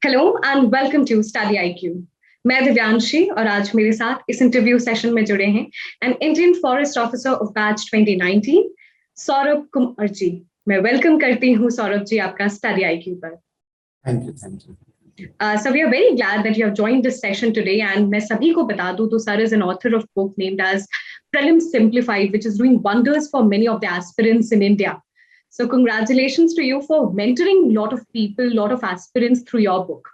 Hello and welcome to study IQ. मैं दिव्यांशी और आज मेरे साथ इस इंटरव्यू सेशन में जुड़े हैं an Indian forest officer of batch 2019 Saurabh Kumar ji. मैं वेलकम करती हूँ सौरभ जी आपका स्टडी आईक्यू पर। Thank you. So we are very glad that you have joined this session today and मैं सभी को बता दूं तो sir is an author of book named as Prelims Simplified which is doing wonders for many of the aspirants in India. So congratulations to you for mentoring a lot of people, lot of aspirants through your book.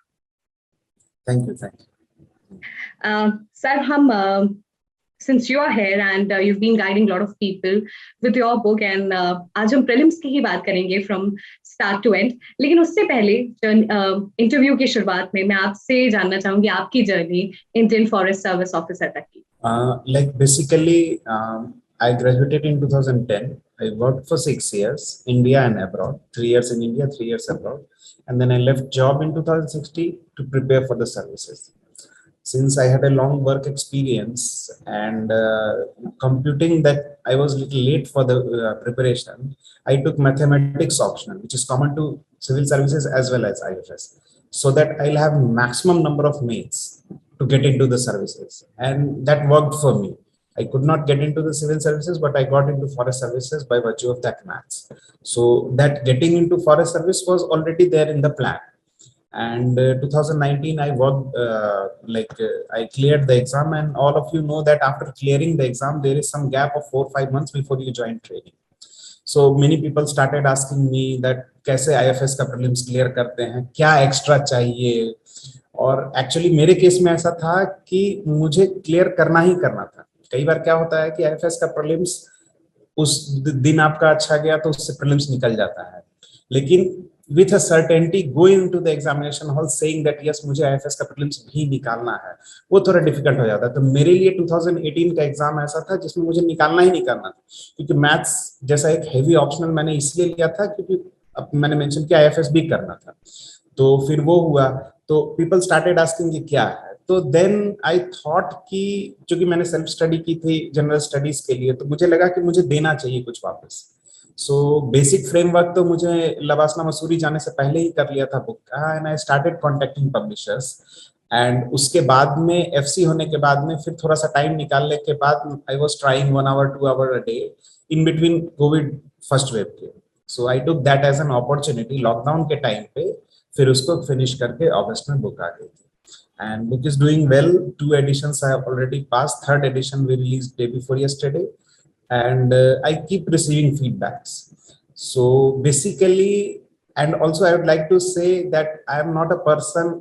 Thank you. Sir, since you are here and you've been guiding a lot of people with your book and आज हम prelims की ही बात करेंगे from start to end. लेकिन उससे पहले interview की शुरुआत में मैं आपसे जानना चाहूंगी आपकी journey Indian forest service officer तक की। Like basically, I graduated in 2010. I worked for 6 years, India and abroad. 3 years in India, 3 years abroad, and then I left job in 2016 to prepare for the services. Since I had a long work experience and computing that I was a little late for the preparation, I took mathematics optional, which is common to civil services as well as IFS, so that I'll have maximum number of mates to get into the services, and that worked for me. I could not get into the civil services, but I got into forest services by virtue of that maths. So that getting into forest service was already there in the plan. And 2019 I worked I cleared the exam, and all of you know that after clearing the exam there is some gap of 4-5 months before you join training. So many people started asking me that कैसे IFS का prelims clear करते हैं, क्या extra चाहिए। और actually मेरे case में ऐसा था कि मुझे क्लियर करना ही करना था। कई बार क्या होता है कि IFS का prelims उस दिन आपका अच्छा गया तो उससे prelims निकल जाता है, लेकिन with a certainty go into the examination hall saying that yes मुझे IFS का prelims भी निकालना है, वो थोड़ा डिफिकल्ट हो जाता है। तो मेरे लिए 2018 का एग्जाम ऐसा था जिसमें मुझे निकालना ही निकालना था, क्योंकि मैथ्स जैसा एक हेवी ऑप्शनल मैंने इसलिए लिया था क्योंकि अब मैंने मेंशन किया IFS भी करना था। तो फिर वो हुआ तो पीपल स्टार्टेड आस्किंग कि क्या है। तो देन आई थॉट कि चूंकि मैंने सेल्फ स्टडी की थी जनरल स्टडीज के लिए, तो मुझे लगा कि मुझे देना चाहिए कुछ वापस। सो बेसिक फ्रेमवर्क तो मुझे लवासना मसूरी जाने से पहले ही कर लिया था बुक का, and I started contacting publishers. And उसके बाद में एफसी होने के बाद में फिर थोड़ा सा टाइम निकालने के बाद I was trying 1 hour 2 hour a day in between covid first wave के। So I took that as an opportunity lockdown के टाइम पे, फिर उसको फिनिश करके अगस्त में बुक आ गई थी। And book is doing well. 2 editions I have already passed. 3rd edition we released day before yesterday, and I keep receiving feedbacks. So basically, and also I would like to say that I am not a person,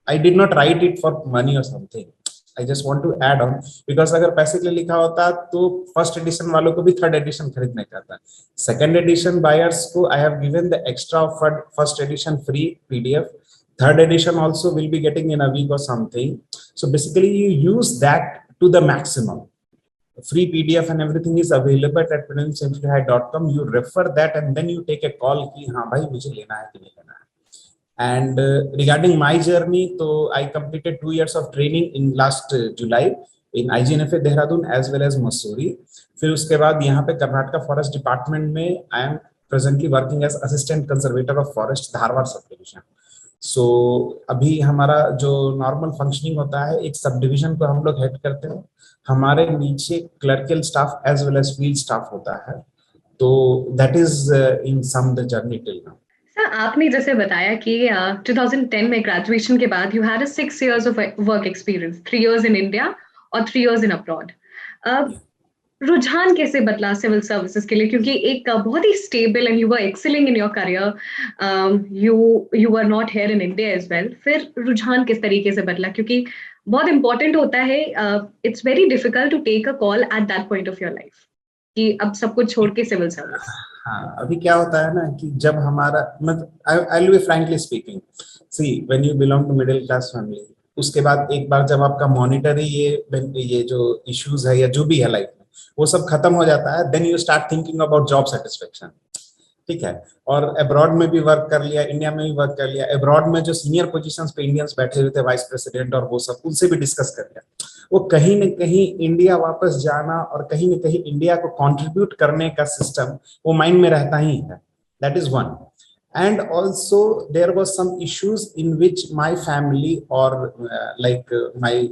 I did not write it for money or something. I just want to add on, because अगर पैसे के लिए लिखा होता तो first edition वालों को भी थर्ड एडिशन खरीदने का था। सेकंड एडिशन बायर्स को I have given the extra of first edition free PDF. Third edition also will be getting in a week or something. So basically you use that to the maximum. Free PDF and everything is available at prelimsimplified.com. You refer that and then you take a call कि हाँ भाई मुझे लेना है कि नहीं लेना है। And regarding my journey, so I completed 2 years of training in last July in IGNFA Dehradun as well as Mussoorie. फिर उसके बाद यहाँ पे कर्नाटका फॉरेस्ट डिपार्टमेंट में I am presently working as assistant conservator of forest Dharwad sub division. सो अभी हमारा जो normal functioning होता है, एक सब डिविजन को हम लोग हेड करते हैं, हमारे नीचे clerical staff as well as field staff होता है। तो that is in some the journey till now. Sir आपने जैसे बताया कि 2010 में ग्रेजुएशन के बाद you had 6 years of work experience, 3 years in India और 3 years इन अब्रॉड। रुझान कैसे बदला सिविल सर्विसेज के लिए, क्योंकि एक बहुत ही stable and you were excelling in your career, you were not here in India as well. फिर रुझान किस तरीके से बदला, क्योंकि बहुत इंपॉर्टेंट होता है, it's very difficult to take a call at that point of your life कि अब सब कुछ छोड़ के सिविल सर्विस। हाँ, अभी क्या होता है ना कि जब हमारा मतलब I will be frankly speaking, see when you belong to middle class family, उसके बाद एक बार जब आपका मॉनिटरी ये जो इश्यूज है या जो भी है लाइफ में वो सब खत्म हो जाता है, then you start thinking about job satisfaction. ठीक है, और अब्रॉड में भी वर्क कर लिया, इंडिया में भी वर्क कर लिया। अब्रॉड में जो सीनियर पोजीशंस पे इंडियंस बैठे हुए थे, वाइस प्रेसिडेंट और वो सब, उनसे भी डिस्कस कर लिया। वो कहीं न कहीं इंडिया वापस जाना और कहीं न कहीं इंडिया को कंट्रीब्यूट करने का सिस्टम वो माइंड में रहता ही है। That is one. and also there was some issues in which my family or my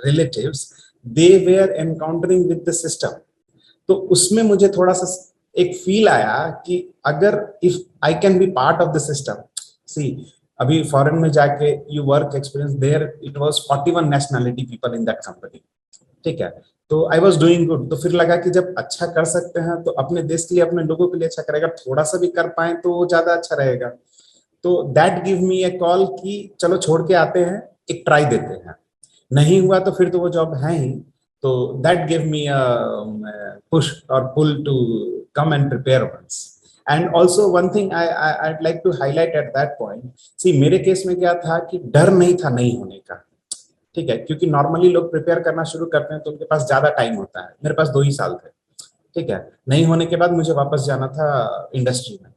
relatives, they were encountering with the system. तो उसमें मुझे थोड़ा सा एक फील आया कि अगर if I can be part of the system, see अभी फॉरेन में जाके you work experience there, it was 41 nationality people in that company, ठीक है। तो आई वाज डूइंग गुड, तो फिर लगा कि जब अच्छा कर सकते हैं तो अपने देश के लिए, अपने लोगों के लिए अच्छा करेगा, थोड़ा सा भी कर पाए तो वो ज्यादा अच्छा रहेगा। तो that give me A call कि चलो छोड़ के आते हैं, एक ट्राई देते हैं। नहीं हुआ तो फिर तो वो जॉब है ही, तो दैट गिव मी पुश और pull to come and prepare once. And also one thing I'd like to highlight at that point, see मेरे केस में क्या था कि डर नहीं था नहीं होने का, ठीक है, क्योंकि नॉर्मली लोग प्रिपेयर करना शुरू करते हैं तो उनके पास ज्यादा टाइम होता है, मेरे पास 2 ही साल थे, ठीक है। नहीं होने के बाद मुझे वापस जाना था इंडस्ट्री में,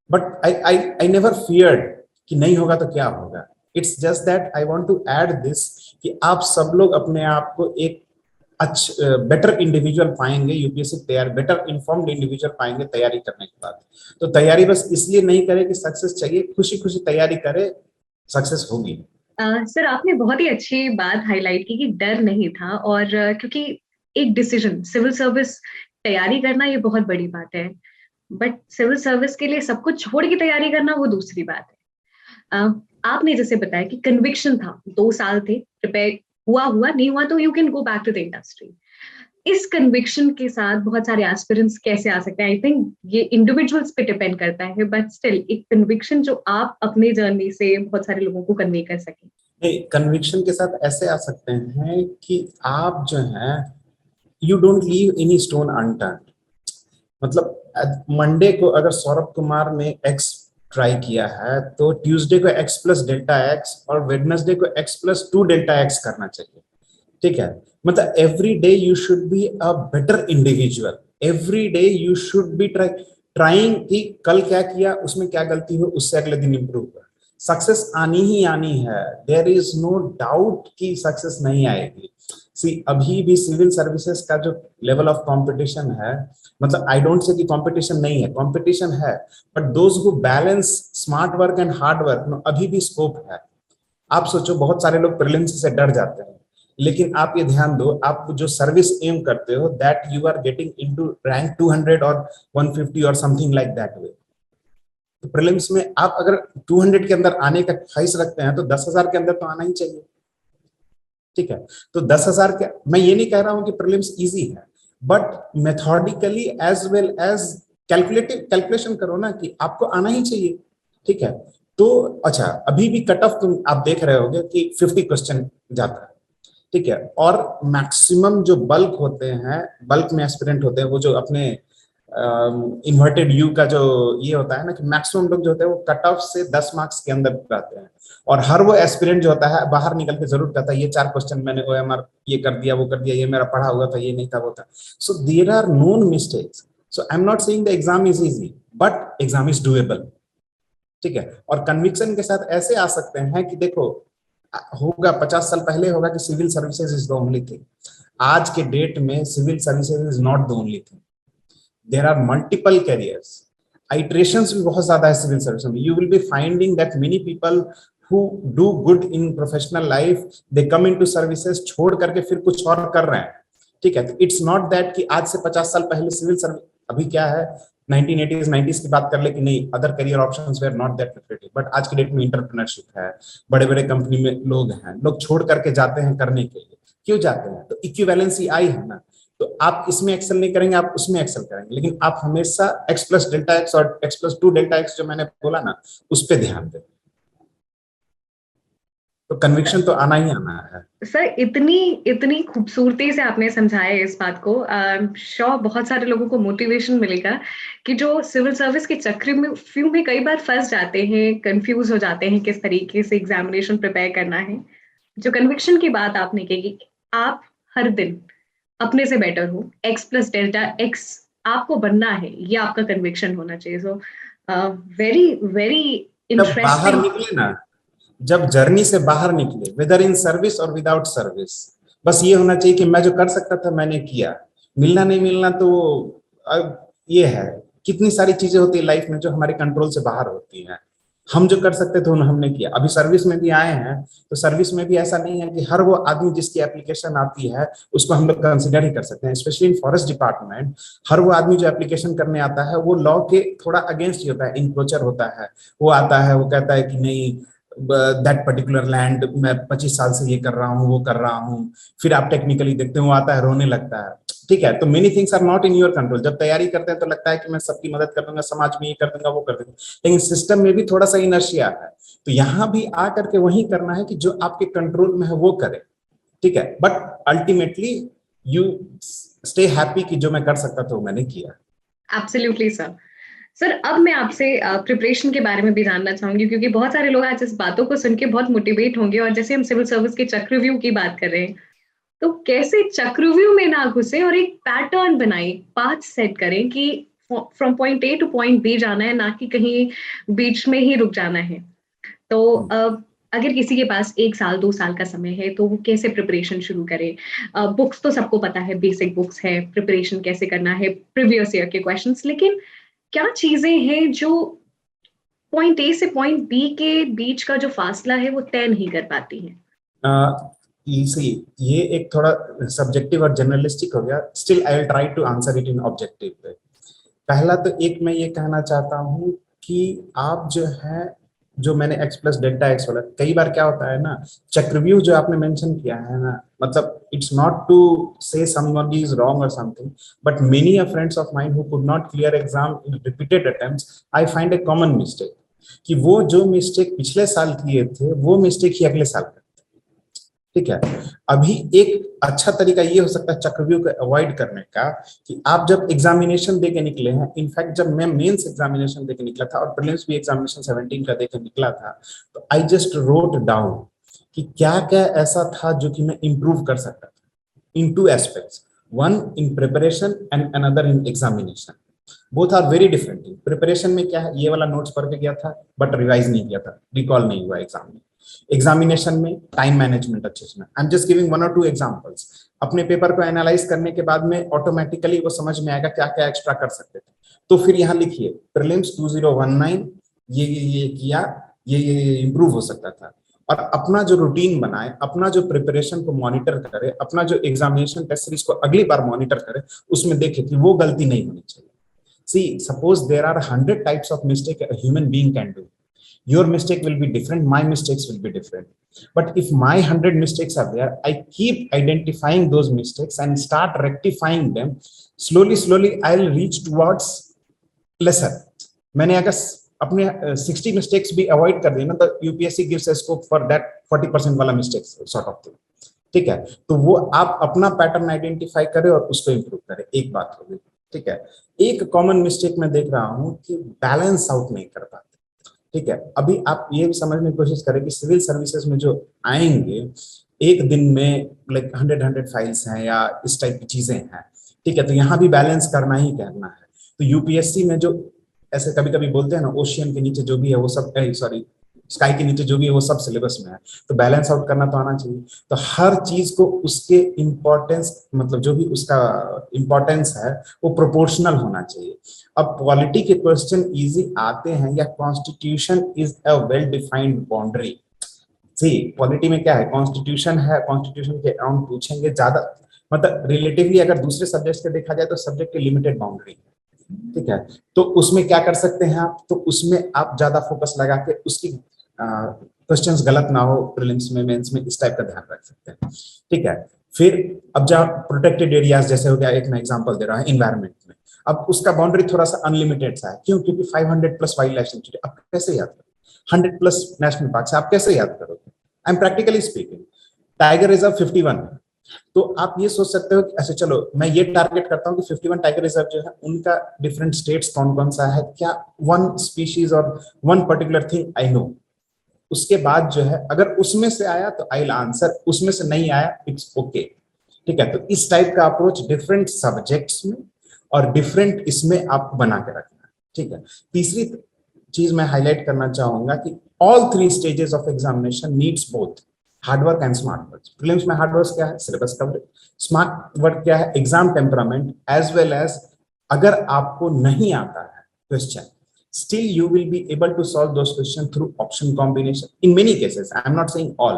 बट आई नेवर फियर्ड कि नहीं होगा तो क्या होगा। It's just that I want to add this कि आप सब लोग अपने आप को एक अच्छा बेटर इंडिविजुअल पाएंगे यूपीएससी तैयार, बेटर इन्फॉर्म्ड इंडिविजुअल पाएंगे तैयारी करने के बाद। तो तैयारी बस इसलिए नहीं करे कि सक्सेस चाहिए, खुशी खुशी तैयारी करे, सक्सेस होगी। सर आपने बहुत ही अच्छी बात हाईलाइट की कि डर नहीं था, और क्योंकि एक डिसीजन सिविल सर्विस तैयारी करना ये बहुत बड़ी बात है, बट सिविल सर्विस के लिए सब कुछ छोड़ के तैयारी करना वो दूसरी बात है। आपने जैसे बताया कि कन्विक्शन था, 2 साल थे, प्रिपेयर हुआ हुआ, नहीं हुआ तो you can go back to the industry. इस कन्विक्शन के साथ बहुत सारे एस्पिरेंट्स कैसे आ सकते हैं, आई थिंक ये इंडिविजुअल्स पे डिपेंड करता है, बट स्टिल एक कन्विक्शन जो आप अपने जर्नी से बहुत सारे लोगों को कन्वे कर सकें। कन्विक्शन के साथ ऐसे आ सकते हैं कि आप जो है you don't leave any stone unturned. मतलब मंडे को अगर सौरभ कुमार ने एक्स ट्राई किया है तो ट्यूसडे को एक्स प्लस डेल्टा एक्स और वेडनेसडे को एक्स प्लस 2 डेल्टा एक्स करना चाहिए, ठीक है। मतलब every day you should be a better individual, every day you should be trying कि कल क्या किया, उसमें क्या गलती हो, उससे अगले दिन इंप्रूव कर। सक्सेस आनी ही आनी है, देयर इज नो डाउट कि सक्सेस नहीं आएगी। सी अभी भी सिविल सर्विसेज का जो लेवल ऑफ कंपटीशन है, मतलब आई डोंट से कि कंपटीशन नहीं है, कंपटीशन है, but those who balance smart work and hard work, अभी भी स्कोप है। आप सोचो बहुत सारे लोग प्रीलिम्स से डर जाते हैं, लेकिन आप ये ध्यान दो, आप जो सर्विस एम करते हो that you are getting into rank 200 और 150 और समथिंग लाइक दैट वे। तो प्रीलिम्स में आप अगर 200 के अंदर आने का ख्वाहिश रखते हैं तो 10,000 के अंदर तो आना ही चाहिए, ठीक है। तो 10,000 के, मैं ये नहीं कह रहा हूं कि प्रीलिम्स इजी है, but methodically as well as calculation करो ना कि आपको आना ही चाहिए, ठीक है। तो अच्छा, अभी भी कट ऑफ तुम आप देख रहे होगे कि 50 क्वेश्चन जाता है, ठीक है। और मैक्सिमम जो बल्क होते हैं, बल्क में एस्पिरेंट होते हैं, वो जो अपने इन्वर्टेड यू का जो ये होता है ना कि मैक्सिमम लोग जो होते हैं वो कट ऑफ से 10 मार्क्स के अंदर आते हैं, और हर वो एस्पिरेंट जो होता है बाहर निकल के जरूर कहता है ये 4 क्वेश्चन मैंने ओएमआर ये कर दिया, वो कर दिया, ये मेरा पढ़ा हुआ था, ये नहीं था, वो था। So there are known mistakes, so I am not saying the exam is easy, but exam is doable, ठीक है। और कन्विक्शन के साथ ऐसे आ सकते हैं कि देखो होगा 50 साल पहले होगा कि civil services is the only thing, आज के डेट में civil services is not the only thing, there are multiple careers, iterations भी बहुत ज्यादा है सिविल सर्विस में। You will be finding that many people who do good in professional life, they come into services छोड़ करके फिर कुछ और कर रहे हैं, ठीक है। तो इट्स नॉट दैट कि आज से 50 साल पहले सिविल सर्विस, अभी क्या है 1980s 90s की बात कर ले कि नहीं, other career options were not that lucrative, but आज की डेट में इंटरप्रेन्योरशिप है, बड़े बड़े कंपनी में लोग हैं, लोग छोड़ करके जाते हैं करने के लिए, क्यों जाते हैं, तो इक्विवेलेंसी आई है ना। तो आप इसमें एक्सेल नहीं करेंगे, आप उसमें एक्सेल करेंगे, लेकिन आप हमेशा एक्स प्लस डेल्टा एक्स और एक्स प्लस 2 डेल्टा एक्स जो मैंने बोला ना, उस पर ध्यान दें, तो कन्विक्शन तो आना ही आना है। सर इतनी इतनी खूबसूरती से आपने समझाया इस बात को, श्योर बहुत सारे लोगों को मोटिवेशन मिलेगा कि जो सिविल सर्विस के चक्र में फ्यू में कई बार फंस जाते हैं, कंफ्यूज हो जाते हैं किस तरीके से एग्जामिनेशन प्रिपेयर करना है। जो कन्विक्शन की बात आपने की कि आप हर दिन अपने से बेटर हो, एक्स प्लस डेल्टा एक्स आपको बनना है, ये आपका कन्विक्शन होना चाहिए। सो वेरी वेरी जब बाहर इंटरेस्टिंग। निकले ना, जब जर्नी से बाहर निकले, वेदर इन सर्विस और विदाउट सर्विस, बस ये होना चाहिए कि मैं जो कर सकता था मैंने किया, मिलना नहीं मिलना तो अब ये है कितनी सारी चीजें होती है लाइफ में जो हमारे कंट्रोल से बाहर होती हैं। हम जो कर सकते थे उन्हें हमने किया। अभी सर्विस में भी आए हैं तो सर्विस में भी ऐसा नहीं है कि हर वो आदमी जिसकी एप्लीकेशन आती है उसको हम लोग कंसिडर ही कर सकते हैं। स्पेशली इन फॉरेस्ट डिपार्टमेंट हर वो आदमी जो एप्लीकेशन करने आता है वो लॉ के थोड़ा अगेंस्ट ही होता है, इंक्रोचर होता है। वो आता है, वो कहता है कि नहीं दैट पर्टिकुलर लैंड मैं 25 साल से ये कर रहा हूँ, वो कर रहा हूँ। फिर आप टेक्निकली देखते हो वो आता है, रोने लगता है। ठीक है, तो many things are not in your control. जब तैयारी करते हैं तो लगता है कि मैं सबकी मदद कर दूंगा, समाज में ये कर दूंगा, वो कर दूंगा, लेकिन सिस्टम में भी थोड़ा सा इनर्शिया है। तो यहाँ भी आकर के वही करना है कि जो आपके कंट्रोल में है वो करे। ठीक है, but ultimately you stay happy कि जो मैं कर सकता था वो मैंने किया। Absolutely sir. सर अब मैं आपसे प्रिपरेशन के बारे में भी जानना चाहूंगी, क्योंकि बहुत सारे लोग आज इस बातों को सुन के बहुत मोटिवेट होंगे, और जैसे हम सिविल सर्विस के चक्रव्यूह की बात कर रहे हैं, तो कैसे चक्रव्यूह में ना घुसे और एक पैटर्न बनाए, पाथ सेट करें कि from point A to point B जाना है, ना कि कहीं बीच में ही रुक जाना है। तो अगर किसी के पास 1 साल 2 साल का समय है तो वो कैसे प्रिपरेशन शुरू करे? बुक्स तो सबको पता है, बेसिक बुक्स है, प्रिपरेशन कैसे करना है, प्रीवियस ईयर के क्वेश्चंस, लेकिन क्या चीजें हैं जो पॉइंट ए से पॉइंट बी के बीच का जो फासला है वो तय नहीं कर पाती हैं? इसी ये एक थोड़ा सब्जेक्टिव और जर्नलिस्टिक हो गया। Still I will try to answer it in objective way. पहला तो एक मैं ये कहना चाहता हूँ कि आप जो है, जो मैंने x प्लस डेल्टा एक्स वाला, कई बार क्या होता है ना, चक्रव्यूह जो आपने मेंशन किया है ना, मतलब इट्स नॉट टू से समबडी इज रॉन्ग और something, but many of friends of mine who could not clear exam in repeated attempts, I find A common mistake कि वो जो मिस्टेक पिछले साल किए थे वो मिस्टेक ही अगले साल करते। ठीक है, अभी एक अच्छा तरीका ये हो सकता है चक्रव्यूह को अवॉइड करने का कि आप जब एग्जामिनेशन देके निकले हैं, इनफैक्ट जब मैं मेंस एग्जामिनेशन देके निकला था और प्रीलिम्स भी एग्जामिनेशन 17 का देके निकला था, तो आई जस्ट रोट डाउन कि क्या क्या ऐसा था जो कि मैं इंप्रूव कर सकता था in two aspects, one in preparation and another in examination. Both are very different. Preparation में क्या है, ये वाला नोट्स पढ़ के गया था बट रिवाइज नहीं किया था, रिकॉल नहीं हुआ एग्जाम में। एग्जामिनेशन में टाइम मैनेजमेंट अच्छे से, आई एम जस्ट गिविंग 1 और 2 एग्जांपल्स। अपने पेपर को एनालाइज करने के बाद में ऑटोमेटिकली वो समझ में आएगा क्या क्या एक्स्ट्रा कर सकते थे। तो फिर यहाँ लिखिए प्रीलिम्स 2019 ये किया, ये इंप्रूव हो सकता था। और अपना जो रूटीन बनाए, अपना जो प्रिपरेशन को मॉनिटर करे, अपना जो एग्जामिनेशन टेस्ट सीरीज को अगली बार मॉनिटर करे, उसमें देखे कि वो गलती नहीं होनी चाहिए। See, suppose there are 100 types of mistake a human being can do. Your mistake will be different, my mistakes will be different. But if my 100 mistakes are there, I keep identifying those mistakes and start rectifying them. Slowly, I'll reach towards lesser. मैंने अगर अपने 60 mistakes भी avoid कर दिए ना, तो UPSC gives a scope for that 40% वाला mistakes sort of thing. ठीक है, तो वो आप अपना पैटर्न आइडेंटिफाई करें और उसको इंप्रूव करें। एक बात होगी। ठीक है, एक कॉमन मिस्टेक मैं देख रहा हूं कि बैलेंस आउट नहीं कर पाते। ठीक है, अभी आप ये भी समझने की कोशिश करें कि सिविल सर्विसेज में जो आएंगे एक दिन में लाइक 100 फाइल्स हैं या इस टाइप की चीजें हैं। ठीक है, तो यहाँ भी बैलेंस करना ही करना है। तो यूपीएससी में जो ऐसे कभी कभी बोलते हैं ना, ओशियन के नीचे जो भी है वो सब, सॉरी स्काई के नीचे जो भी है वो सब सिलेबस में है, तो बैलेंस आउट करना तो आना चाहिए। तो हर चीज को उसके इम्पोर्टेंस, मतलब जो भी उसका इम्पोर्टेंस है वो प्रोपोर्शनल होना चाहिए। अब पॉलिटी के क्वेश्चन इजी आते हैं या constitution is a well defined boundary. See polity में क्या है, कॉन्स्टिट्यूशन है, कॉन्स्टिट्यूशन के अराउंड पूछेंगे ज्यादा, मतलब रिलेटिवली अगर दूसरे सब्जेक्ट के देखा जाए तो सब्जेक्ट की लिमिटेड बाउंड्री है। ठीक है, तो उसमें क्या कर सकते हैं आप, तो उसमें आप ज्यादा फोकस लगा के उसकी क्वेश्चंस गलत ना हो प्रीलिम्स में, मेंस में, इस टाइप का ध्यान रख सकते हैं। ठीक है, फिर अब जब प्रोटेक्टेड एरियाज जैसे हो गया, एक मैं एग्जांपल दे रहा हूँ एनवायरनमेंट में, अब उसका बाउंड्री थोड़ा सा अनलिमिटेड सा है। क्यों? क्योंकि 500 प्लस वाइल्ड लाइफ सेंचुरी आप कैसे याद करोगे, 100 प्लस नेशनल पार्क आप कैसे याद करोगे? I am practically speaking, tiger reserve 51 है, तो आप ये सोच सकते हो कि अच्छा चलो मैं ये टारगेट करता हूँ कि 51 टाइगर रिजर्व जो है उनका डिफरेंट स्टेट्स कौन कौन सा है, क्या वन स्पीशीज और one particular thing I know. उसके बाद जो है अगर उसमें से आया तो आई विल आंसर, उसमें से नहीं आया इट्स ओके। ठीक है, तो इस टाइप का अप्रोच डिफरेंट सब्जेक्ट्स में और डिफरेंट इसमें आप बना के रखना। ठीक है, तीसरी चीज मैं हाईलाइट करना चाहूंगा कि all 3 stages of examination needs both hard work and smart work. Prelims में हार्डवर्क क्या है, सिलेबस कवरेज, स्मार्ट वर्क क्या है, exam temperament, as well as अगर आपको नहीं आता है question. Still you will be able to solve those questions through option combination in many cases. I am not saying all.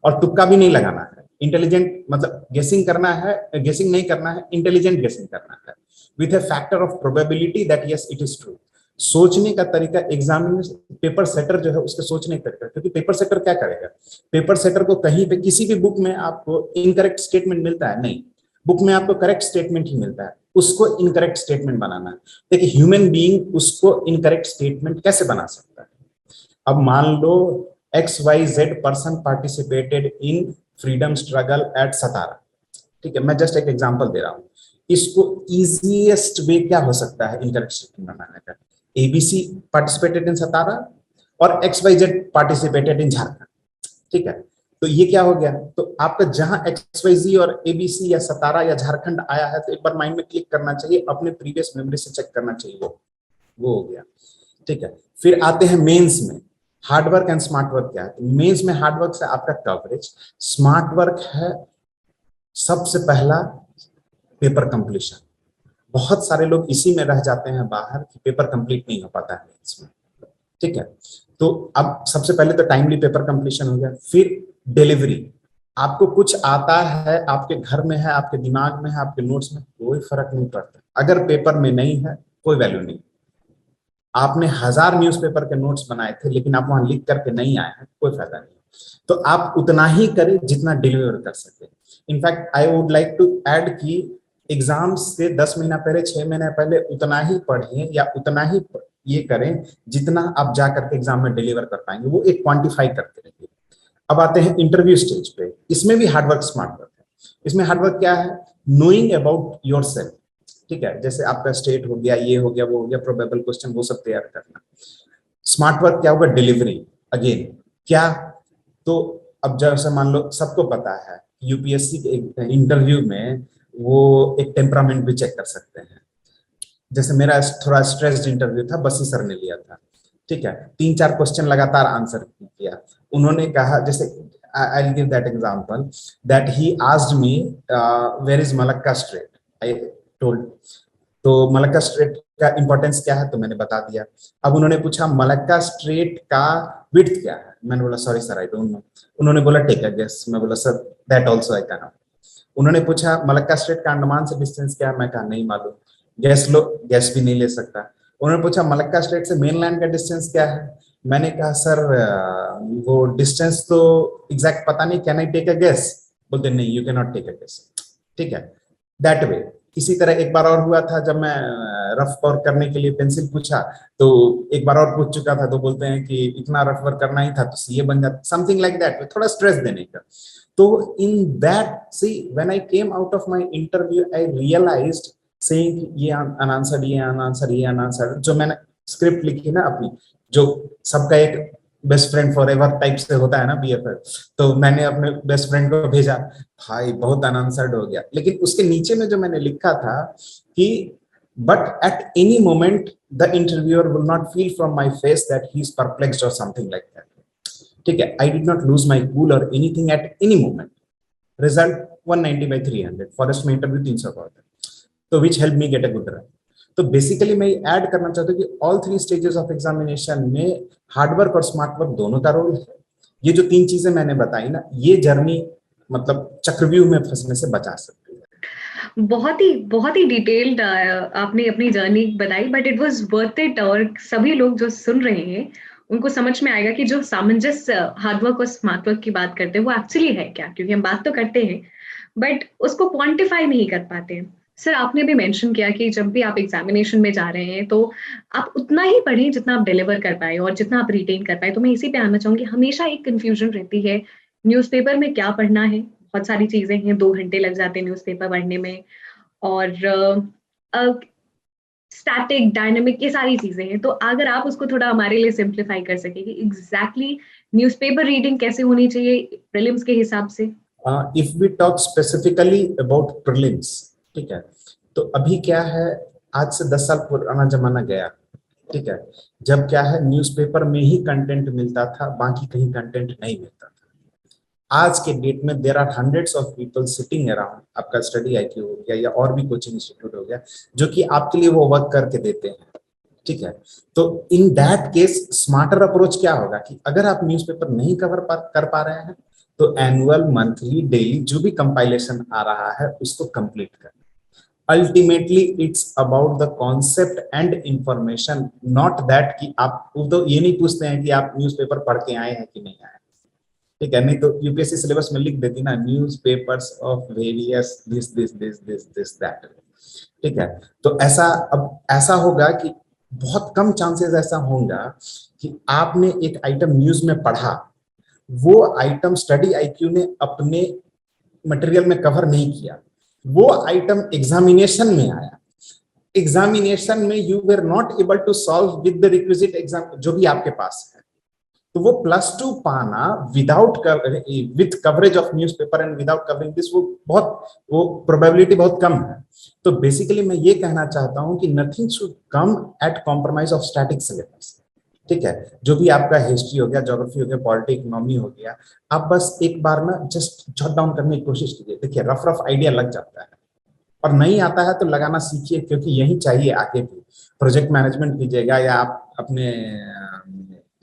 और तुक्का भी नहीं लगाना है, इंटेलिजेंट मतलब गेसिंग करना है, गेसिंग नहीं करना है, इंटेलिजेंट गेसिंग करना है with a factor of probability that yes it is true. सोचने का तरीका एग्जामिनेशन पेपर सेटर जो है उसके सोचने का तरीका, क्योंकि पेपर सेटर क्या करेगा, पेपर सेटर को कहीं पे किसी भी बुक में आपको इनकरेक्ट स्टेटमेंट मिलता है नहीं, बुक में आपको करेक्ट स्टेटमेंट ही मिलता है, उसको इनकरेक्ट स्टेटमेंट बनाना है। देखिए ह्यूमन बीइंग उसको इनकरेक्ट स्टेटमेंट कैसे बना सकता है। अब मान लो XYZ person participated in freedom struggle at Satara, ठीक है, मैं जस्ट एक एग्जांपल दे रहा हूं, इसको इजीएस्ट वे क्या हो सकता है इनकरेक्ट स्टेटमेंट बनाने का, ABC पार्टिसिपेटेड इन सतारा और XYZ पार्टिसिपेटेड इन झारखंड, ठीक है, तो ये क्या हो गया, तो आपका जहां XYZ और ABC या सतारा या झारखंड आया है तो एक बार माइंड में क्लिक करना चाहिए, अपने प्रीवियस मेमोरी से चेक करना चाहिए, वो हो गया, ठीक है। फिर आते हैं मेंस में, हार्डवर्क एंड स्मार्ट वर्क क्या है। मेंस में हार्डवर्क से आपका कवरेज, स्मार्ट वर्क है सबसे पहला पेपर कंप्लीशन। बहुत सारे लोग इसी में रह जाते हैं बाहर कि पेपर कंप्लीट नहीं हो पाता है इसमें, ठीक है। तो अब सबसे पहले तो टाइमली पेपर कंप्लीशन हो गया, फिर डिलीवरी, आपको कुछ आता है, आपके घर में है, आपके दिमाग में है, आपके नोट्स में, कोई फर्क नहीं पड़ता, अगर पेपर में नहीं है कोई वैल्यू नहीं। आपने 1000 न्यूज़पेपर के नोट्स बनाए थे लेकिन आप वहां लिख करके नहीं आए हैं, कोई फायदा नहीं। तो आप उतना ही करें जितना डिलीवर कर सके। In fact I would like to add कि एग्जाम से 10 महीना पहले, 6 महीने पहले उतना ही पढ़ें या उतना ही ये करें जितना आप जा करके एग्जाम में डिलीवर कर पाएंगे, वो एक क्वांटिफाई करते रहिए। अब आते हैं इंटरव्यू स्टेज पे, इसमें भी हार्डवर्क स्मार्ट वर्क है। इसमें हार्डवर्क क्या है, नोइंग अबाउट योर सेल्फ, ठीक है, जैसे आपका स्टेट हो गया, ये हो गया, वो हो गया, प्रोबेबल क्वेश्चन वो सब तैयार करना। स्मार्ट वर्क क्या होगा, डिलीवरी, अगेन क्या, तो अब जैसे मान लो सबको पता है यूपीएससी के इंटरव्यू में वो एक टेम्परामेंट भी चेक कर सकते हैं। जैसे मेरा थोड़ा स्ट्रेस्ड इंटरव्यू था, बसी सर ने लिया था, ठीक है, 3-4 क्वेश्चन लगातार आंसर किया। उन्होंने कहा, जैसे I will give that example, that he asked me where is Malacca strait, I told, तो मलक्का स्ट्रेट का इंपॉर्टेंस क्या है तो मैंने बता दिया। अब उन्होंने पूछा मलक्का स्ट्रेट का विड्थ क्या है, मैंने बोला sorry sir I don't know. उन्होंने बोला टेक अ गेस, मैं बोला sir that also I can not. उन्होंने पूछा मलक्का स्ट्रेट का अंडमान से डिस्टेंस क्या है, मैं कहा नहीं मालूम, गैस लो, गैस भी नहीं ले सकता। उन्होंने पूछा मलक्का स्ट्रेट से मेनलैंड का डिस्टेंस क्या है, मैंने कहा सर वो डिस्टेंस तो एग्जैक्ट पता नहीं, can I take a guess, बोलते नहीं you can not take a guess, ठीक है, दैट वे। इसी तरह एक बार और हुआ था, जब मैं रफ वर्क करने के लिए पेंसिल पूछा तो एक बार और पूछ चुका था, तो बोलते हैं कि इतना रफ वर्क करना ही था तो सीए बन जाता, समथिंग लाइक दैट, थोड़ा स्ट्रेस देने का। तो in that see when I came out of my interview I realized saying ये अनआंसर्ड, ये अनआंसर्ड, ये अनआंसर्ड, जो मैंने स्क्रिप्ट लिखी ना अपनी, जो सबका एक बेस्ट फ्रेंड फॉरएवर टाइप से होता है ना बीएफएफ, तो मैंने अपने बेस्ट फ्रेंड को भेजा, भाई बहुत अनआंसर्ड हो गया, लेकिन उसके नीचे में जो मैंने लिखा था कि but at any moment the interviewer will not feel from my face that he is perplexed or something like that, ठीक है, I did not lose my cool or anything at any moment. Result 190/300, forest में interview 300 का होता है, तो which help me get a good rank. तो basically मैं add करना चाहता हूँ कि ऑल 3 स्टेजेस ऑफ एग्जामिनेशन में हार्डवर्क और स्मार्ट वर्क दोनों का रोल है। ये जो 3 चीजें मैंने बताई ना, ये जर्नी मतलब चक्रव्यूह में फंसने से बचा सकती है। बहुत ही डिटेल्ड आपने अपनी जर्नी बताई, but it was worth it. और सभी लोग जो सुन रहे हैं उनको समझ में आएगा कि जो सामंजस्य हार्डवर्क और स्मार्ट वर्क की बात करते हैं वो एक्चुअली है क्या, क्योंकि हम बात तो करते हैं बट उसको क्वांटिफाई नहीं कर पाते हैं। सर आपने भी मेंशन किया कि जब भी आप एग्जामिनेशन में जा रहे हैं तो आप उतना ही पढ़ें जितना आप डिलीवर कर पाए और जितना आप रिटेन कर पाए। तो मैं इसी पे आना चाहूंगी, हमेशा एक कंफ्यूजन रहती है न्यूज़पेपर में क्या पढ़ना है, बहुत सारी चीजें हैं, 2 घंटे लग जाते हैं न्यूज़पेपर पढ़ने में, और स्टैटिक डायनेमिक ये सारी चीजें हैं। तो अगर आप उसको थोड़ा हमारे लिए सिंप्लीफाई कर सके कि एग्जैक्टली न्यूज़पेपर रीडिंग कैसे होनी चाहिए प्रीलिम्स के हिसाब से। If we talk specifically about prelims, ठीक है, तो अभी क्या है, आज से 10 साल पुराना जमाना गया, ठीक है, जब क्या है न्यूज़पेपर में ही कंटेंट मिलता था, बाकी कहीं कंटेंट नहीं मिलता था। आज के डेट में there are hundreds of people sitting around, आपका स्टडी आईक्यू हो गया या और भी कोचिंग इंस्टीट्यूट हो गया, जो कि आपके लिए वो वर्क करके देते हैं। ठीक है। तो in that case smarter approach क्या होगा कि अगर आप न्यूज़पेपर नहीं कर पा रहे हैं तो एनुअल, मंथली, डेली जो भी कंपाइलेशन आ रहा है उसको कंप्लीट कर। Ultimately it's about the concept and information, not that कि आप तो ये नहीं पूछते हैं कि आप न्यूज़पेपर पढ़ के आए हैं कि नहीं आए। ठीक है, नहीं तो यूपीएससी सिलेबस में लिख देती ना, news papers of various this this this this this that. ठीक है, तो ऐसा अब ऐसा होगा कि बहुत कम चांसेस ऐसा होगा कि आपने एक आइटम न्यूज में पढ़ा, वो आइटम स्टडी आईक्यू ने अपने मटेरियल में कवर नहीं किया, वो आइटम एग्जामिनेशन में आया, एग्जामिनेशन में you were not able to solve with the requisite exam जो भी आपके पास है, तो वो +2 पाना without with coverage of newspaper and without covering this, वो प्रोबेबिलिटी बहुत कम है। तो बेसिकली मैं ये कहना चाहता हूं कि nothing should come at compromise of static syllabus. ठीक है, जो भी आपका हिस्ट्री हो गया, ज्योग्राफी हो गया, पॉलिटी, इकोनॉमी हो गया, आप बस एक बार ना जस्ट जॉट डाउन करने की कोशिश कीजिए। देखिए रफ रफ आइडिया लग जाता है, और नहीं आता है तो लगाना सीखिए, क्योंकि यही चाहिए आगे भी। प्रोजेक्ट मैनेजमेंट कीजिएगा या आप अपने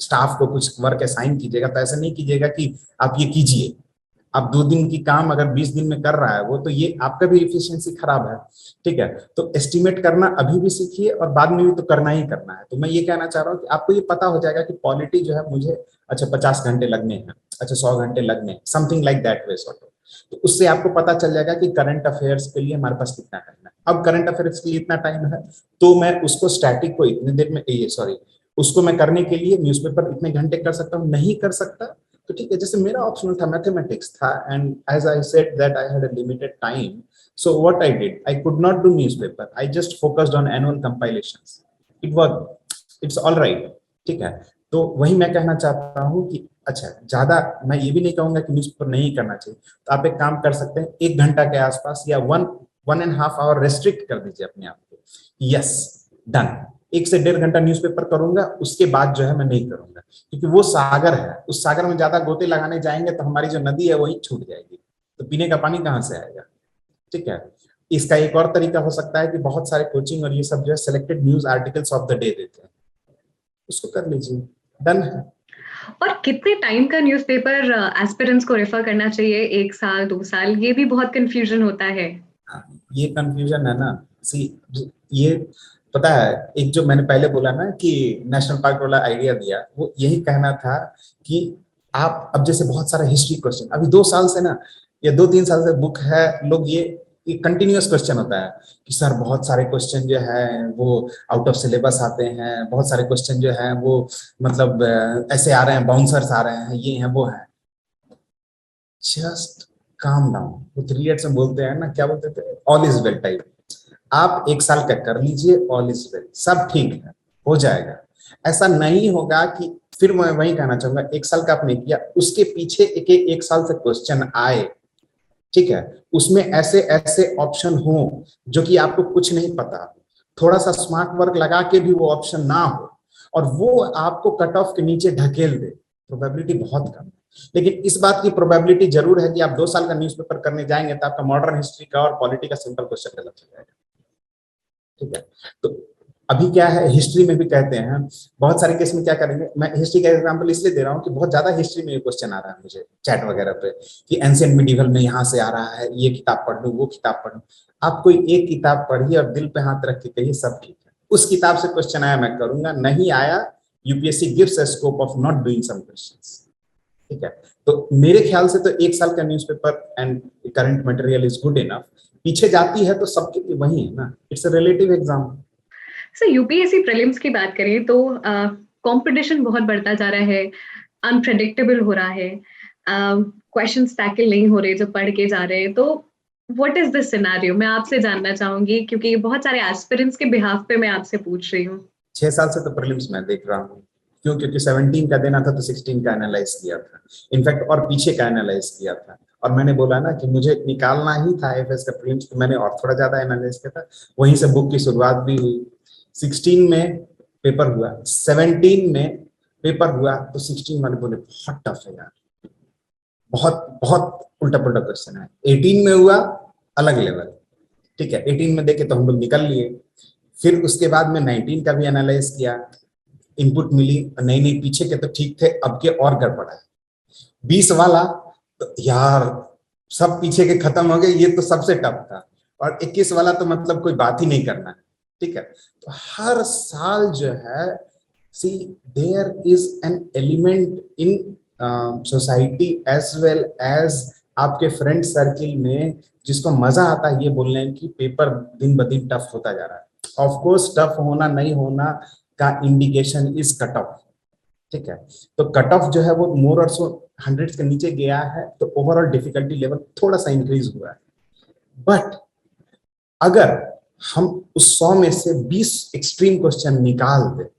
स्टाफ को कुछ वर्क असाइन कीजिएगा, तो ऐसा नहीं कीजिएगा कि आप ये कीजिए, आप 2 दिन की काम अगर 20 दिन में कर रहा है वो, तो ये आपका भी इफिशियंसी खराब है। ठीक है, तो एस्टिमेट करना अभी भी सीखिए और बाद में भी तो करना ही करना है। तो मैं ये कहना चाह रहा हूँ कि आपको ये पता हो जाएगा कि पॉलिटी जो है मुझे अच्छा 50 घंटे लगने हैं, अच्छा 100 घंटे लगने हैं, something like that way sort of. तो उससे आपको पता चल जाएगा कि करंट अफेयर्स के लिए हमारे पास कितना टाइम है। अब करंट अफेयर्स के लिए इतना टाइम है तो मैं उसको स्टैटिक को इतनी देर में, ये सॉरी, उसको मैं करने के लिए न्यूज़पेपर इतने घंटे कर सकता हूँ, नहीं कर सकता तो ठीक है। जैसे मेरा ऑप्शनल था, मैथमेटिक्स था, and as I said that I had a limited time, so what I did, I could not do newspaper, I just focused on annual compilations, it was, it's all right। ठीक है, तो वही मैं कहना चाहता हूँ कि अच्छा ज्यादा मैं ये भी नहीं कहूंगा कि न्यूज़पेपर नहीं करना चाहिए, तो आप एक काम कर सकते हैं, 1 घंटा के आसपास या 1.5 आवर रेस्ट्रिक्ट कर दीजिए अपने आप को। यस, डन, 1 से 1.5 घंटा न्यूज़पेपर करूंगा, उसके बाद जो है मैं नहीं करूंगा, क्योंकि वो सागर है, उस सागर में ज्यादा गोते लगाने जाएंगे तो हमारी जो नदी है वही छूट जाएगी, तो पीने का पानी कहाँ से आएगा। ठीक है, इसका एक और तरीका हो सकता है कि बहुत सारे कोचिंग और ये सब जो है selected news articles of the day देते हैं, उसको कर लीजिए, डन है। और कितने टाइम का न्यूज़पेपर एस्पिरेंट्स को रेफर करना चाहिए, 1 साल 2 साल, ये भी बहुत कंफ्यूजन होता है। हाँ, ये कंफ्यूजन है ना, सी, ये पता है, एक जो मैंने पहले बोला ना कि नेशनल पार्क वाला आइडिया दिया, वो यही कहना था कि आप अब जैसे बहुत सारा हिस्ट्री क्वेश्चन अभी 2 साल से ना या 2-3 साल से बुक है, लोग ये कंटिन्यूअस क्वेश्चन होता है कि सर बहुत सारे क्वेश्चन जो है वो आउट ऑफ सिलेबस आते हैं, बहुत सारे क्वेश्चन जो है वो मतलब ऐसे आ रहे हैं, बाउंसर्स आ रहे हैं, ये हैं वो हैं। जस्ट काम डाउन, वो 3 इयर्स में बोलते हैं ना, क्या बोलते थे, ऑल इज वेल टाइप। आप 1 साल का कर लीजिए, ऑल इज वेल, सब ठीक है, हो जाएगा। ऐसा नहीं होगा कि फिर मैं वही कहना चाहूंगा, 1 साल का आपने किया, उसके पीछे एक साल से क्वेश्चन आए, ठीक है, उसमें ऐसे ऐसे ऑप्शन हो जो कि आपको कुछ नहीं पता, थोड़ा सा स्मार्ट वर्क लगा के भी वो ऑप्शन ना हो और वो आपको कट ऑफ के नीचे ढकेल दे, प्रोबेबिलिटी बहुत कम है। लेकिन इस बात की प्रोबेबिलिटी जरूर है कि आप 2 साल का न्यूज़पेपर करने जाएंगे तो आपका मॉडर्न हिस्ट्री का और पॉलिटी का सिंपल क्वेश्चन गलत हो जाएगा। ठीक है, तो अभी क्या है, हिस्ट्री में भी कहते हैं बहुत सारे केस में क्या करेंगे, मैं हिस्ट्री का एग्जांपल इसलिए दे रहा हूँ कि बहुत ज्यादा हिस्ट्री में ये क्वेश्चन आ रहा है मुझे चैट वगैरह पे कि एंशिएंट मिडिवल में यहाँ से आ रहा है, ये किताब पढ़ लूँ, वो किताब पढ़ लूँ। आप कोई एक किताब पढ़िए और दिल पे हाथ रख के कहिए सब ठीक है, उस किताब से क्वेश्चन आया मैं करूंगा, नहीं आया UPSC gives a scope of not doing some questions. ठीक है, तो मेरे ख्याल से तो 1 साल का newspaper and current material is good enough. पीछे जाती है तो सबके लिए वही है ना, it's a relative exam. Sir UPSC prelims की बात करें तो कंपटीशन बहुत बढ़ता जा रहा है, अनप्रेडिक्टेबल हो रहा है, क्वेश्चंस टैकल नहीं हो रहे जो पढ़ के जा रहे हैं, तो व्हाट इज दिस सिनेरियो, मैं आपसे जानना चाहूंगी क्योंकि बहुत सारे एस्पिरेंट्स के बिहाफ पे मैं आपसे पूछ रही हूँ। 6 साल से तो प्रीलिम्स मैं देख रहा हूँ, क्यों, क्योंकि 17 का देना था तो 16 का एनालाइज किया था, इनफैक्ट और पीछे का एनालाइज किया था, और मैंने बोला ना कि मुझे निकालना ही था आईएफएस का प्रीलिम्स, तो मैंने और थोड़ा ज्यादा एनालाइज किया था, वहीं से बुक की शुरुआत भी हुई। 16 में पेपर हुआ, 17 में पेपर हुआ, तो 16 वाले बोले बहुत टफ है यार, बहुत बहुत उल्टा पुल्टा क्वेश्चन है। 18 में हुआ अलग लेवल, ठीक है, 18 में देखे तो हम लोग निकल लिए। फिर उसके बाद में 19 का भी एनालाइज किया, इनपुट मिली, नहीं नहीं पीछे के तो ठीक थे, अब के और गड़बड़ है। 20 वाला तो यार सब पीछे के खत्म हो गए, ये तो सबसे टफ था। और 21 वाला तो मतलब कोई बात ही नहीं करना है, ठीक है। तो हर साल जो है, see there is an element in society as well as आपके फ्रेंड सर्किल में जिसको मजा आता है ये बोलने की पेपर दिन ब दिन टफ होता जा रहा है। ऑफ कोर्स टफ होना नहीं होना का इंडिकेशन इज कट ऑफ, ठीक है। तो कट ऑफ जो है वो मोर और सो 100 के नीचे गया है, तो ओवरऑल डिफिकल्टी लेवल थोड़ा सा इंक्रीज हुआ है। बट अगर हम उस 100 में से 20 एक्सट्रीम क्वेश्चन निकाल दे,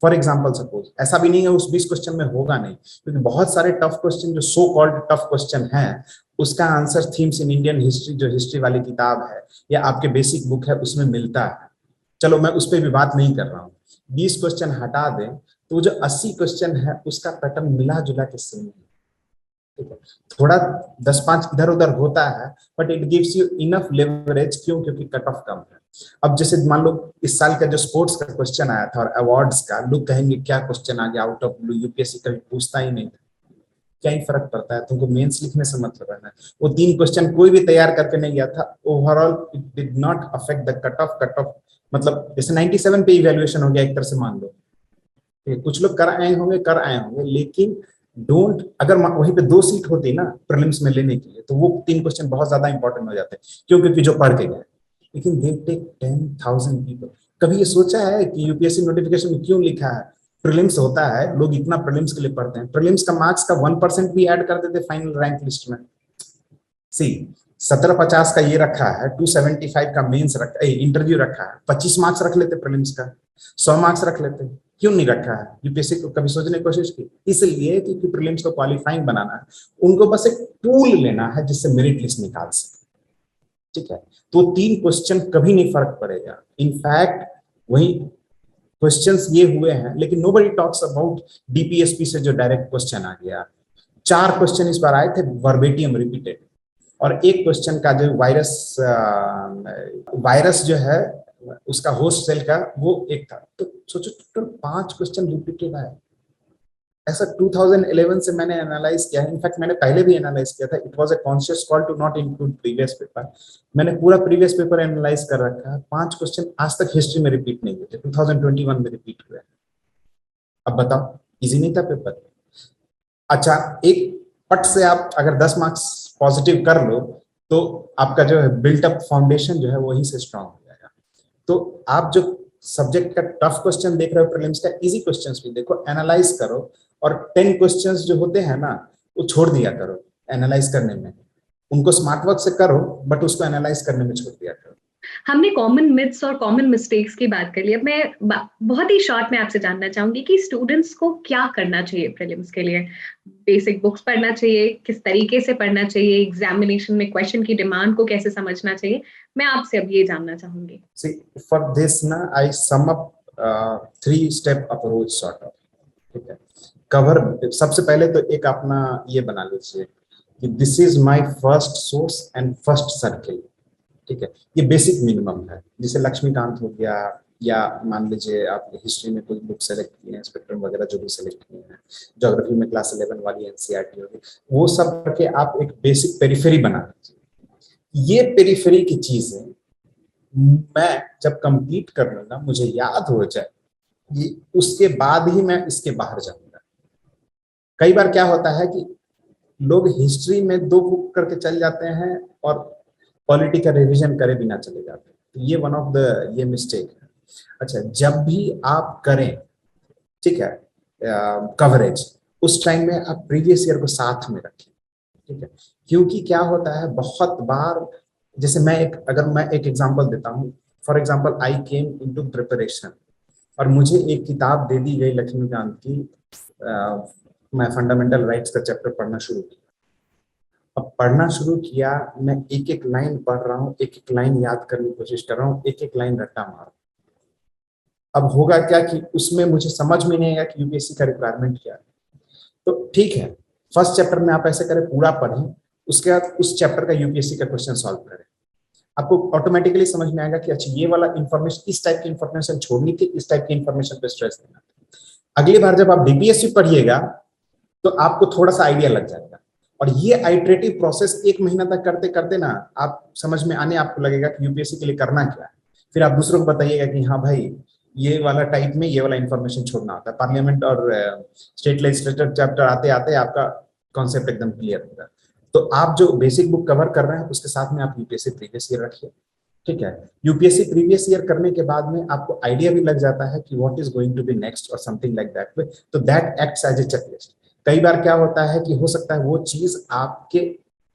फॉर एग्जाम्पल सपोज, ऐसा भी नहीं है उस 20 क्वेश्चन में होगा नहीं, क्योंकि बहुत सारे टफ क्वेश्चन जो सो कॉल्ड टफ क्वेश्चन है उसका answer themes in Indian history जो हिस्ट्री वाली किताब है या आपके बेसिक बुक है उसमें मिलता है। चलो मैं उस पर भी बात नहीं कर रहा हूँ। 20 क्वेश्चन हटा दें तो जो 80 क्वेश्चन है उसका पैटर्न मिला जुला के सेम है, ठीक है। थोड़ा 10-5 इधर उधर होता है, but it gives you enough leverage. क्यों? क्योंकि कट ऑफ कम है। अब जैसे मान लो इस साल का जो स्पोर्ट्स का क्वेश्चन आया था और अवार्ड्स का, लोग कहेंगे क्या क्वेश्चन आ गया आउट ऑफ ब्लू, यूपीएससी कभी पूछता ही नहीं था। क्या ही फर्क पड़ता है, तुमको मेंस लिखने से मतलब है ना। वो 3 क्वेश्चन कोई भी तैयार करके नहीं गया था, overall it did not affect the cut off. Cut off मतलब जैसे 97 पे इवैल्यूएशन हो गया एक तरह से मान लो, कुछ लोग कर आए होंगे, लेकिन डोंट, अगर वहीं पे 2 सीट होती ना प्रीलिम्स में लेने के लिए, तो वो 3 क्वेश्चन बहुत ज्यादा इंपॉर्टेंट हो जाते हैं, क्यों? क्योंकि जो पढ़ के गए। लेकिन दे टेक 10,000 पीपल। कभी ये सोचा है कि यूपीएससी नोटिफिकेशन में क्यों लिखा है प्रीलिम्स होता है, लोग इतना प्रीलिम्स के लिए पढ़ते हैं, प्रीलिम्स का मार्क्स का 1% भी ऐड कर देते फाइनल रैंक लिस्ट में। सी 1750 का ये रखा है, 275 का मेंस रखा, इंटरव्यू रखा है, 25 मार्क्स रख लेते प्रीलिम्स का, 100 मार्क्स रख लेते। क्यों नहीं रखा है? यूपीएससी को कभी सोचने की कोशिश की? इसलिए क्योंकि प्रीलिम्स को क्वालिफाइंग बनाना है, उनको बस एक टूल लेना है जिससे मेरिट लिस्ट निकाल सके, ठीक है। तो 3 क्वेश्चन कभी नहीं फर्क पड़ेगा। इनफैक्ट वही क्वेश्चंस ये हुए हैं, लेकिन नोबडी टॉक्स अबाउट डीपीएसपी से जो डायरेक्ट क्वेश्चन आ गया। 4 क्वेश्चन इस बार आए थे वर्बेटियम रिपीटेड, और एक क्वेश्चन का जो वायरस जो है उसका होस्ट सेल का वो एक था। तो सोचो टोटल 5 क्वेश्चन रिपीटेड आए। ऐसा 2011 से मैंने एनालाइज किया है, इनफैक्ट मैंने पहले भी एनालाइज किया था। It was a conscious call to not include previous paper. मैंने पूरा प्रीवियस पेपर एनालाइज कर रखा है। 5 क्वेश्चन आज तक हिस्ट्री में रिपीट नहीं हुए थे, 2021 में रिपीट हुए। अब बताओ, इजी नहीं था पेपर? अच्छा, एक पट से आप अगर 10 मार्क्स पॉजिटिव कर लो तो आपका जो है बिल्टअप फाउंडेशन जो है वहीं से स्ट्रांग हो जाएगा। तो आप जो सब्जेक्ट का टफ क्वेश्चन देख रहे हो प्रीलिम्स का, इजी क्वेश्चंस भी देखो, एनालाइज करो, और 10 क्वेश्चंस जो होते हैं ना वो छोड़ दिया करो एनालाइज करने में। उनको स्मार्ट वर्क से करो, बट उसको एनालाइज करने में छोड़ दिया करो। हमने कॉमन मिथ्स और कॉमन मिस्टेक्स की बात कर ली। अब मैं बहुत ही शॉर्ट में आपसे जानना चाहूंगी कि स्टूडेंट्स को क्या करना चाहिए प्रीलिम्स के लिए। बेसिक बुक्स पढ़ना चाहिए, किस तरीके से पढ़ना चाहिए, एग्जामिनेशन में क्वेश्चन की डिमांड को कैसे समझना चाहिए, मैं आपसे अब ये जानना चाहूंगी। See, for this ना I sum up 3-step approach sort of, ठीक है। कवर सबसे पहले तो एक अपना ये बना लीजिए कि this is my first source and first circle, ठीक है। ये बेसिक मिनिमम है। जैसे लक्ष्मीकांत हो गया, या मान लीजिए आप हिस्ट्री में कोई बुक सेलेक्ट किए हैं, स्पेक्ट्रम वगैरह जो भी सेलेक्ट किए हैं, ज्योग्राफी में क्लास 11 वाली एनसीईआरटी होगी, वो सब करके आप एक बेसिक पेरिफेरी बना लीजिए। ये पेरिफेरी की चीजें मैं जब कंप्लीट कर लूंगा, मुझे याद हो जाए, ये उसके बाद ही मैं इसके बाहर जाऊंगा। कई बार क्या होता है कि लोग हिस्ट्री में 2 बुक करके चल जाते हैं और पॉलिटी का रिवीजन करे बिना चले जाते हैं। तो ये वन ऑफ द ये मिस्टेक है। अच्छा, जब भी आप करें, ठीक है, कवरेज, उस टाइम में आप प्रीवियस ईयर को साथ में रखें, ठीक है। क्योंकि क्या होता है बहुत बार, जैसे अगर मैं एक एग्जांपल देता हूँ, for example I came into preparation और मुझे एक किताब दे दी गई लक्ष्मीकांत की, मैं फंडामेंटल राइट्स का चैप्टर पढ़ना शुरू किया। अब पढ़ना शुरू किया, मैं एक एक लाइन पढ़ रहा हूँ, एक एक लाइन याद करने की कोशिश कर रहा हूँ, एक एक लाइन रट्टा मार। अब होगा क्या कि उसमें मुझे समझ में नहीं आएगा कि यूपीएससी का रिक्वायरमेंट क्या है। तो ठीक है, फर्स्ट चैप्टर में आप ऐसे करें, पूरा पढ़ें, उसके बाद उस चैप्टर का यूपीएससी का क्वेश्चन सॉल्व करें। आपको ऑटोमेटिकली समझ में आएगा कि अच्छा ये वाला इंफॉर्मेशन, इस टाइप की इंफॉर्मेशन छोड़नी थी, इस टाइप की इंफॉर्मेशन पे स्ट्रेस देना था। अगली बार जब आप डीपीएससी पढ़िएगा तो आपको थोड़ा सा आइडिया लग जाएगा। और ये आइटरेटिव प्रोसेस 1 महीना तक करते करते ना आप समझ में आने आपको लगेगा कि यूपीएससी के लिए करना क्या है। फिर आप दूसरों को बताइएगा कि हाँ भाई ये वाला टाइप में ये वाला इंफॉर्मेशन छोड़ना होता है। पार्लियामेंट और स्टेट लेजिस्लेचर चैप्टर आते आते आपका कॉन्सेप्ट एकदम क्लियर होगा। तो आप जो बेसिक बुक कवर कर रहे हैं उसके साथ में आप यूपीएससी प्रीवियस ईयर रखिए, ठीक है। यूपीएससी प्रीवियस ईयर करने के बाद में आपको आइडिया भी लग जाता है कि what is going to be next और समथिंग लाइक दैट वे, तो that acts as a checklist. कई बार क्या होता है कि हो सकता है वो चीज आपके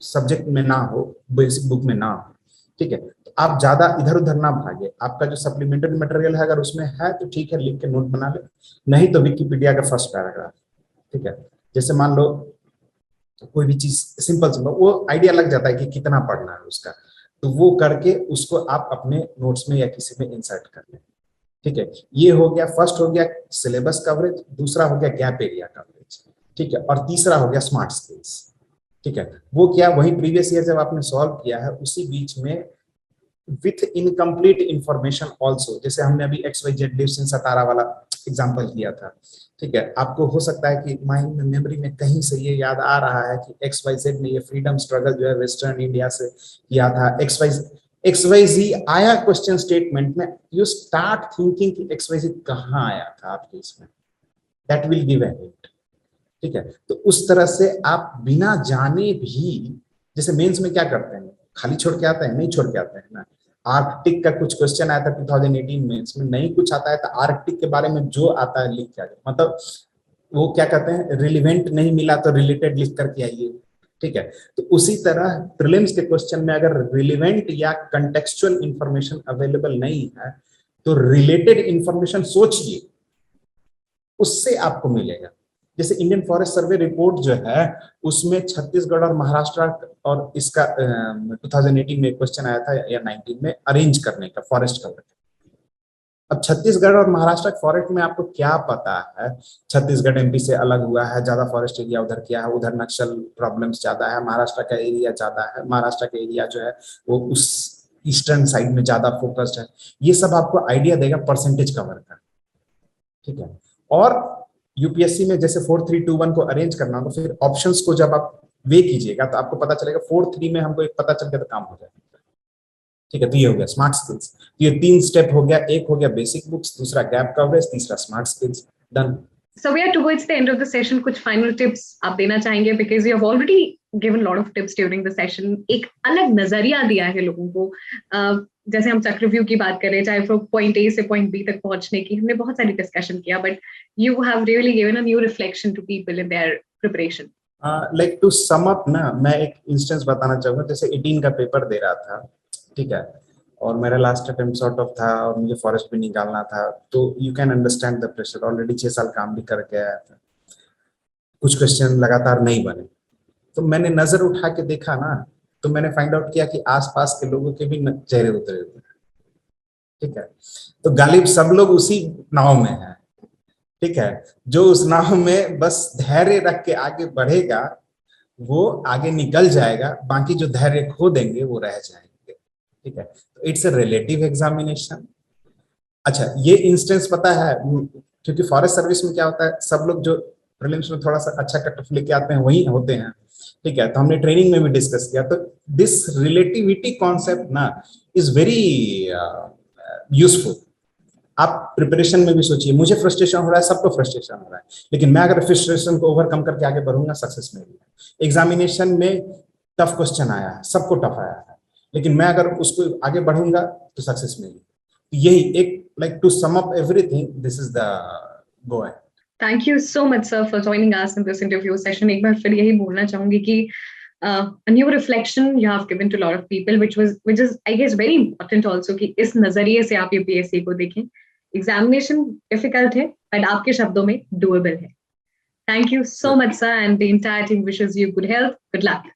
सब्जेक्ट में ना हो, बेसिक बुक में ना हो, ठीक है। तो आप ज्यादा इधर उधर ना भागे, आपका जो सप्लीमेंट्री मटेरियल है अगर उसमें है तो ठीक है, लिख के नोट बना ले, नहीं तो विकिपीडिया का फर्स्ट पैराग्राफ, ठीक है। जैसे मान लो कोई भी चीज सिंपल सिंपल वो आइडिया लग जाता है कि कितना पढ़ना है उसका, तो वो करके उसको आप अपने नोट्स में या किसी में इंसर्ट कर लें, ठीक है। ये हो गया, फर्स्ट हो गया सिलेबस कवरेज, दूसरा हो गया गैप एरिया कवरेज, ठीक है, और तीसरा हो गया स्मार्ट स्किल्स, ठीक है। वो क्या, वही प्रीवियस ईयर जब आपने सॉल्व किया है उसी बीच में विथ इनकम्प्लीट इंफॉर्मेशन ऑल्सो, जैसे हमने अभी XYZ लिव्स इन सतारा वाला एग्जाम्पल किया था, ठीक है। आपको हो सकता है कि माइंड में, मेमोरी में कहीं से ये याद आ रहा है कि XYZ ने ये फ्रीडम स्ट्रगल जो है वेस्टर्न इंडिया से किया था, XYZ आया क्वेश्चन स्टेटमेंट में, यू स्टार्ट थिंकिंग कि XYZ कहाँ आया था आपके इसमें, that will give a hint, ठीक है। तो उस तरह से आप बिना जाने भी, जैसे मेंस में क्या करते हैं, खाली छोड़ के आते हैं, नहीं छोड़ के आते हैं ना। आर्कटिक का कुछ क्वेश्चन आया था 2018 मेंस में, नहीं कुछ आता है तो आर्कटिक के बारे में जो आता है लिख के आइए, मतलब वो क्या कहते हैं, रिलेवेंट नहीं मिला तो रिलेटेड लिख करके आइए, ठीक है। तो उसी तरह प्रीलिम्स के क्वेश्चन में अगर रिलेवेंट या कंटेक्चुअल इंफॉर्मेशन अवेलेबल नहीं है तो रिलेटेड इंफॉर्मेशन सोचिए, उससे आपको मिलेगा। जैसे इंडियन फॉरेस्ट सर्वे रिपोर्ट जो है उसमें छत्तीसगढ़ और महाराष्ट्र और इसका 2018 में क्वेश्चन आया था या 19 में अरेंज करने का फॉरेस्ट कवर। अब छत्तीसगढ़ और महाराष्ट्र फॉरेस्ट में आपको क्या पता है, छत्तीसगढ़ एमपी से अलग हुआ है, ज्यादा फॉरेस्ट एरिया उधर किया है, उधर नक्सल प्रॉब्लम्स ज्यादा है, महाराष्ट्र का एरिया ज्यादा है, महाराष्ट्र का एरिया जो है वो उस ईस्टर्न साइड में ज्यादा फोकस्ड है। ये सब आपको आइडिया देगा परसेंटेज कवर का, ठीक है। और यूपीएससी में जैसे 4-3-2-1 को अरेंज करना तो फिर ऑप्शंस को जब आप वे कीजिएगा तो आपको पता चलेगा 4-3 में हमको एक पता चल गया तो काम हो जाएगा, ठीक है। तो ये हो गया स्मार्ट स्किल्स, तो ये 3 स्टेप हो गया, एक हो गया बेसिक बुक्स, दूसरा गैप कवरेज, तीसरा smart skills, done. So we are towards the end of the session. कुछ final tips आप देना चाहेंगे, because you have already given lot of tips during the session. एक अलग नजरिया दिया है लोगों को, जैसे हम चक्रव्यूह की बात करें, चाहे वो पॉइंट ए से पॉइंट बी तक पहुंचने की, हमने बहुत सारी डिस्कशन किया, but you have really given a new reflection to people in their preparation. Like to sum up ना, मैं एक इंस्टेंस बताना चाहूंगा। जैसे 18 का पेपर दे रहा था, ठीक है, और मेरा लास्ट अटेम्प्ट सॉर्ट ऑफ था और मुझे फॉरेस्ट भी निकालना था, तो you can understand the pressure. Already 6 साल काम भी करके आया था, कुछ क्वेश्चन लगातार नहीं बने, तो मैंने नजर उठा के देखा ना, तो मैंने फाइंड आउट किया कि आसपास के लोगों के भी चेहरे उतरे हुए, ठीक है। तो गालिब सब लोग उसी नाव में है, ठीक है। जो उस नाव में बस धैर्य रख के आगे बढ़ेगा वो आगे निकल जाएगा, बाकी जो धैर्य खो देंगे वो रह जाएंगे, ठीक है। तो इट्स अ रिलेटिव एग्जामिनेशन। अच्छा, ये इंस्टेंस पता है, क्योंकि फॉरेस्ट सर्विस में क्या होता है, सब लोग जो प्रीलिम्स में थोड़ा सा अच्छा कट ऑफ लेके आते हैं वही होते हैं, ठीक है। तो हमने ट्रेनिंग में भी डिस्कस किया, तो दिस रिलेटिविटी कॉन्सेप्ट ना इज वेरी यूजफुल। आप प्रिपरेशन में भी सोचिए, मुझे फ्रस्ट्रेशन हो रहा है, सबको फ्रस्ट्रेशन हो रहा है, लेकिन मैं अगर फ्रस्ट्रेशन को ओवरकम करके आगे बढ़ूंगा, सक्सेस मिलेगी। एग्जामिनेशन में टफ क्वेश्चन आया है, सबको टफ आया है, लेकिन मैं अगर उसको आगे बढ़ूंगा तो सक्सेस मिलेगी। यही एक, like to sum up everything, this is the goal. Thank you so much, sir, for joining us in this interview session. एक बार फिर यही बोलना चाहूंगी कि a new reflection you have given to a lot of people, which is I guess very important also, कि इस नजरिए से आप यूपीएससी को देखें। एग्जामिनेशन डिफिकल्ट है बट आपके शब्दों में डुएबल है। Thank you so much, sir, and the entire team wishes you good health, good luck.